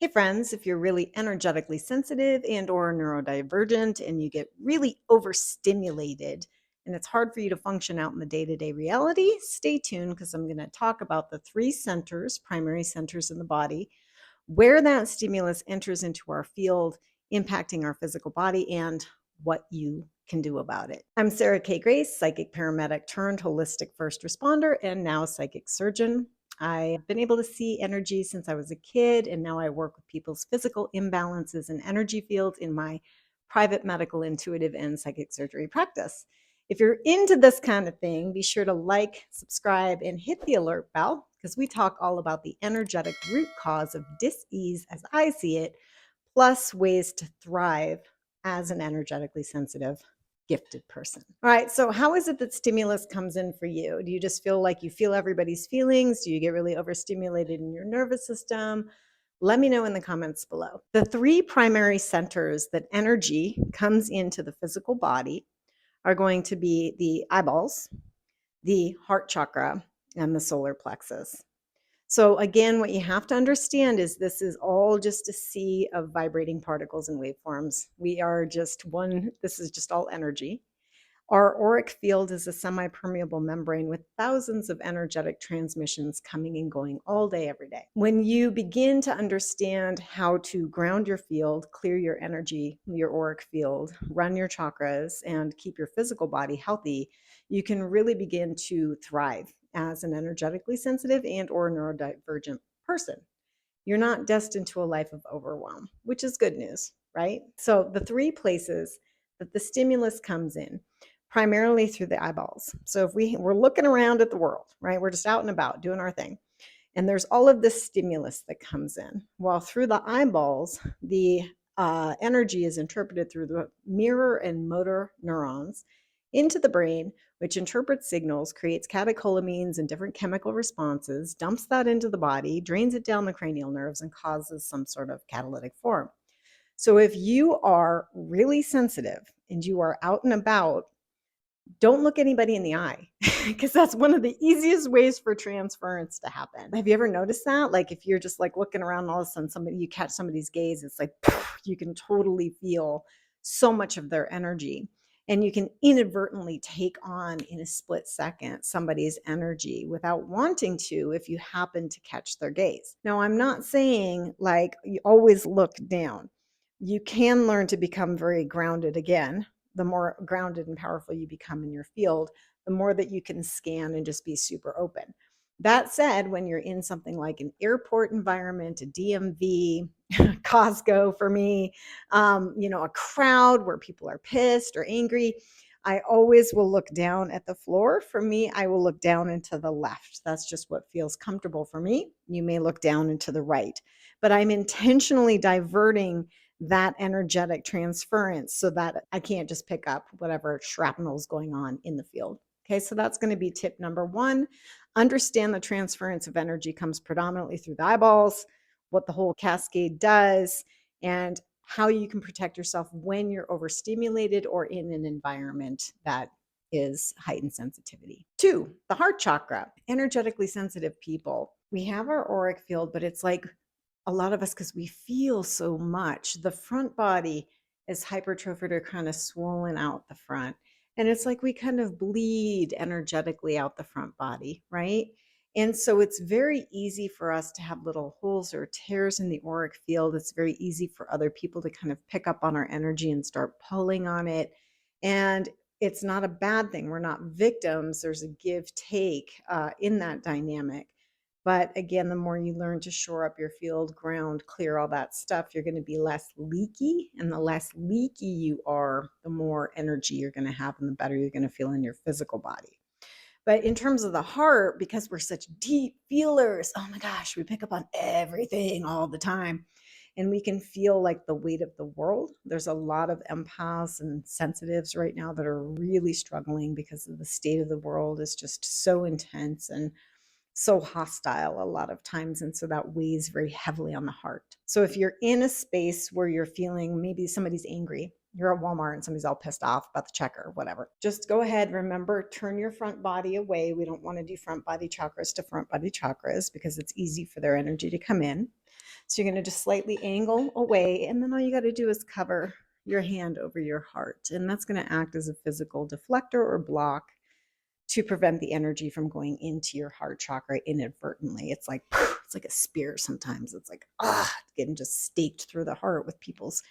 Hey friends, if you're really energetically sensitive and or neurodivergent and you get really overstimulated and it's hard for you to function out in the day-to-day reality, stay tuned because I'm going to talk about the three centers, primary centers in the body, where that stimulus enters into our field, impacting our physical body and what you can do about it. I'm Sarah K. Grace, psychic paramedic turned holistic first responder and now psychic surgeon. I've been able to see energy since I was a kid, and now I work with people's physical imbalances and energy fields in my private medical, intuitive, and psychic surgery practice. If you're into this kind of thing, be sure to like, subscribe, and hit the alert bell because we talk all about the energetic root cause of dis-ease as I see it, plus ways to thrive as an energetically sensitive gifted person. All right, so how is it that stimulus comes in for you? Do you just feel like you feel everybody's feelings? Do you get really overstimulated in your nervous system? Let me know in the comments below. The three primary centers that energy comes into the physical body are going to be the eyeballs, the heart chakra, and the solar plexus. So again, what you have to understand is this is all just a sea of vibrating particles and waveforms. We are just one, this is just all energy. Our auric field is a semi-permeable membrane with thousands of energetic transmissions coming and going all day, every day. When you begin to understand how to ground your field, clear your energy, your auric field, run your chakras, and keep your physical body healthy, you can really begin to thrive as an energetically sensitive and or neurodivergent person. You're not destined to a life of overwhelm, which is good news, right? So the three places that the stimulus comes in, primarily through the eyeballs. So if we're looking around at the world, right? We're just out and about doing our thing. And there's all of this stimulus that comes in. Well, through the eyeballs, the energy is interpreted through the mirror and motor neurons into the brain, which interprets signals, creates catecholamines and different chemical responses, dumps that into the body, drains it down the cranial nerves, and causes some sort of catalytic form. So if you are really sensitive and you are out and about, don't look anybody in the eye because that's one of the easiest ways for transference to happen. Have you ever noticed that? Like if you're just like looking around, all of a sudden you catch somebody's gaze, it's like you can totally feel so much of their energy. And you can inadvertently take on in a split second somebody's energy without wanting to if you happen to catch their gaze. Now, I'm not saying like you always look down. You can learn to become very grounded again. The more grounded and powerful you become in your field, the more that you can scan and just be super open. That said, when you're in something like an airport environment, a DMV, Costco for me, a crowd where people are pissed or angry, I always will look down at the floor. For me, I will look down and to the left. That's just what feels comfortable for me. You may look down and to the right, but I'm intentionally diverting that energetic transference so that I can't just pick up whatever shrapnel is going on in the field. Okay, so that's going to be tip number one. Understand the transference of energy comes predominantly through the eyeballs, what the whole cascade does, and how you can protect yourself when you're overstimulated or in an environment that is heightened sensitivity. Two, the heart chakra. Energetically sensitive people, we have our auric field, but it's like a lot of us, because we feel so much, the front body is hypertrophied or kind of swollen out the front. And it's like we kind of bleed energetically out the front body, right? And so it's very easy for us to have little holes or tears in the auric field. It's very easy for other people to kind of pick up on our energy and start pulling on it. And it's not a bad thing. We're not victims. There's a give take in that dynamic. But again, the more you learn to shore up your field, ground, clear all that stuff, you're going to be less leaky. And the less leaky you are, the more energy you're going to have and the better you're going to feel in your physical body. But in terms of the heart, because we're such deep feelers, oh my gosh, we pick up on everything all the time. And we can feel like the weight of the world. There's a lot of empaths and sensitives right now that are really struggling because of the state of the world is just so intense and so hostile a lot of times. And so that weighs very heavily on the heart. So if you're in a space where you're feeling maybe somebody's angry, you're at Walmart and somebody's all pissed off about the checker or whatever, just go ahead. Remember, turn your front body away. We don't want to do front body chakras to front body chakras because it's easy for their energy to come in. So you're going to just slightly angle away, and then all you got to do is cover your hand over your heart. And that's going to act as a physical deflector or block to prevent the energy from going into your heart chakra inadvertently. It's like it's like a spear sometimes. It's like getting just staked through the heart with people's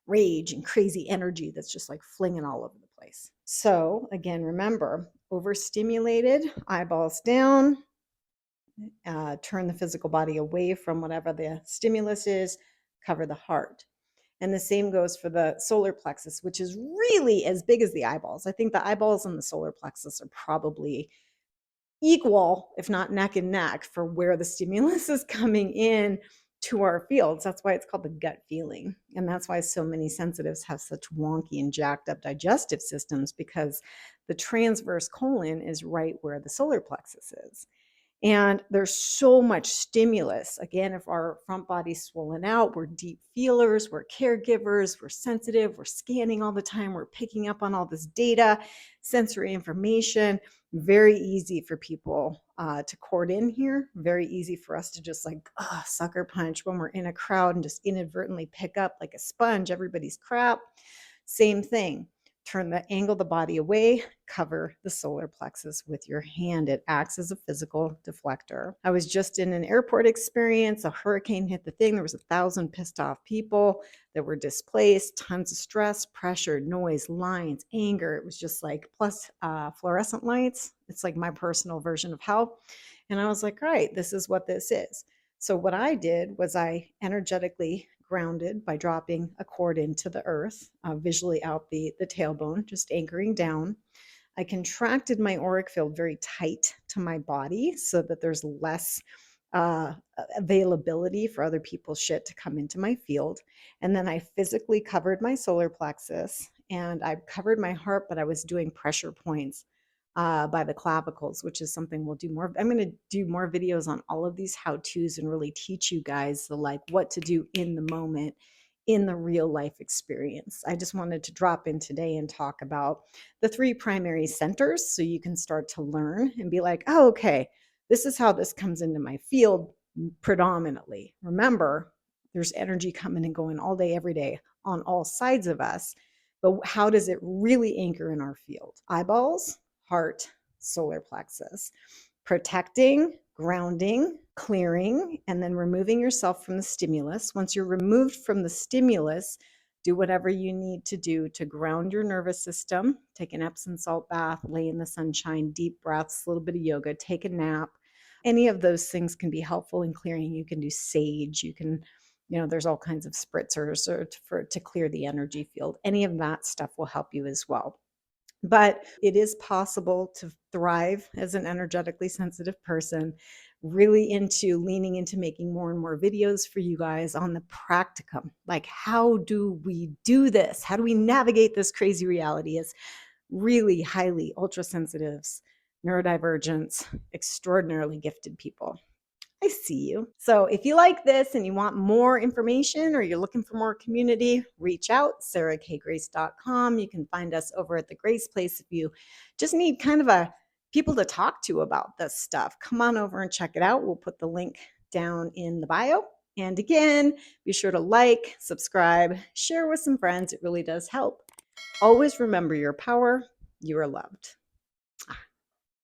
rage and crazy energy that's just like flinging all over the place. So again, remember, overstimulated, eyeballs down, turn the physical body away from whatever the stimulus is, cover the heart. And the same goes for the solar plexus, which is really as big as the eyeballs. I think the eyeballs and the solar plexus are probably equal, if not neck and neck, for where the stimulus is coming in to our fields. That's why it's called the gut feeling. And that's why so many sensitives have such wonky and jacked up digestive systems, because the transverse colon is right where the solar plexus is. And there's so much stimulus. Again, if our front body's swollen out, we're deep feelers, we're caregivers, we're sensitive, we're scanning all the time, we're picking up on all this data, sensory information. Very easy for people to cord in here. Very easy for us to just like sucker punch when we're in a crowd and just inadvertently pick up like a sponge everybody's crap. Same thing. Angle the body away, cover the solar plexus with your hand. It acts as a physical deflector. I was just in an airport experience. A hurricane hit the thing. There was 1,000 pissed off people that were displaced, tons of stress, pressure, noise, lines, anger. It was just like, plus fluorescent lights. It's like my personal version of hell. And I was like, all right, this is what this is. So what I did was I energetically grounded by dropping a cord into the earth, visually out the tailbone, just anchoring down. I contracted my auric field very tight to my body so that there's less availability for other people's shit to come into my field. And then I physically covered my solar plexus and I covered my heart, but I was doing pressure points by the clavicles, which is something we'll do more. I'm going to do more videos on all of these how-tos and really teach you guys the like what to do in the moment in the real life experience. I just wanted to drop in today and talk about the 3 primary centers so you can start to learn and be like, oh, okay, this is how this comes into my field predominantly. Remember, there's energy coming and going all day, every day on all sides of us. But how does it really anchor in our field? Eyeballs, heart, solar plexus. Protecting, grounding, clearing, and then removing yourself from the stimulus. Once you're removed from the stimulus, do whatever you need to do to ground your nervous system. Take an Epsom salt bath, lay in the sunshine, deep breaths, a little bit of yoga, take a nap. Any of those things can be helpful in clearing. You can do sage. You can, there's all kinds of spritzers to clear the energy field. Any of that stuff will help you as well. But it is possible to thrive as an energetically sensitive person, really into leaning into making more and more videos for you guys on the practicum. Like, how do we do this? How do we navigate this crazy reality as really highly ultra sensitives, neurodivergents, extraordinarily gifted people? I see you. So if you like this and you want more information or you're looking for more community, reach out, sarahkgrace.com. You can find us over at the Grace Place if you just need kind of a people to talk to about this stuff. Come on over and check it out. We'll put the link down in the bio. And again, be sure to like, subscribe, share with some friends. It really does help. Always remember your power. You are loved.